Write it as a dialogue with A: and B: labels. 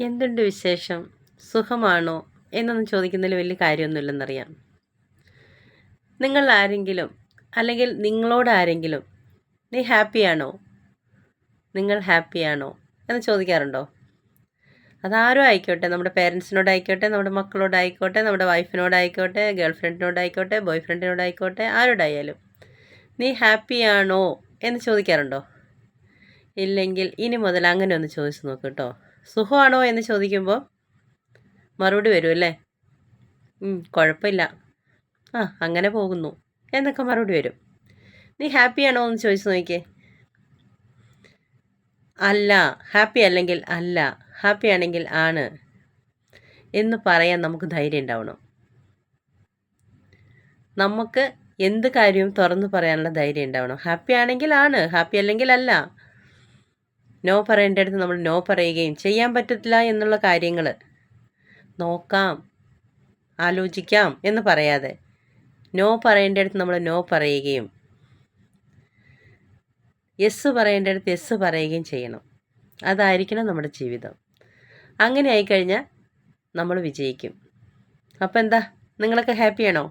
A: എന്തുണ്ട് വിശേഷം? സുഖമാണോ? എന്നൊന്നും ചോദിക്കുന്നതിൽ വലിയ കാര്യമൊന്നുമില്ലെന്നറിയാം. നിങ്ങൾ ആരെങ്കിലും അല്ലെങ്കിൽ നിങ്ങളോട് ആരെങ്കിലും നീ ഹാപ്പിയാണോ? നിങ്ങൾ ഹാപ്പിയാണോ? എന്ന് ചോദിക്കാറുണ്ടോ? അതാരും ആയിക്കോട്ടെ, നമ്മുടെ പേരൻസിനോടായിക്കോട്ടെ, നമ്മുടെ മക്കളോടായിക്കോട്ടെ, നമ്മുടെ വൈഫിനോടായിക്കോട്ടെ, ഗേൾ ഫ്രണ്ടിനോടായിക്കോട്ടെ, ബോയ് ഫ്രണ്ടിനോടായിക്കോട്ടെ, ആരോടായാലും നീ ഹാപ്പിയാണോ എന്ന് ചോദിക്കാറുണ്ടോ? ഇല്ലെങ്കിൽ ഇനി മുതൽ അങ്ങനെ ഒന്ന് ചോദിച്ചു നോക്കൂ കേട്ടോ. സുഖമാണോ എന്ന് ചോദിക്കുമ്പോൾ മറുപടി വരും അല്ലേ? കുഴപ്പമില്ല, അങ്ങനെ പോകുന്നു എന്നൊക്കെ മറുപടി വരും. നീ ഹാപ്പിയാണോ എന്ന് ചോദിച്ചു നോക്കിയേ. അല്ല, ഹാപ്പി അല്ലെങ്കിൽ അല്ല, ഹാപ്പി ആണെങ്കിൽ ആണ് എന്ന് പറയാൻ നമുക്ക് ധൈര്യം ഉണ്ടാവണം. നമുക്ക് എന്ത് കാര്യവും തുറന്നു പറയാനുള്ള ധൈര്യം ഉണ്ടാവണം. ഹാപ്പി ആണെങ്കിൽ ആണ്, ഹാപ്പി അല്ലെങ്കിൽ അല്ല. നോ പറയേണ്ടടുത്ത് നമ്മൾ നോ പറയുകയും ചെയ്യാൻ പറ്റത്തില്ല എന്നുള്ള കാര്യങ്ങൾ നോക്കാം, ആലോചിക്കാം എന്ന് പറയാതെ നോ പറയേണ്ടടുത്ത് നമ്മൾ നോ പറയുകയും യെസ് പറയേണ്ടടുത്ത് യെസ് പറയുകയും ചെയ്യണം. അതായിരിക്കണം നമ്മുടെ ജീവിതം. അങ്ങനെ ആയിക്കഴിഞ്ഞാൽ നമ്മൾ വിജയിക്കും. അപ്പോൾ എന്താ, നിങ്ങളൊക്കെ ഹാപ്പിയാണോ?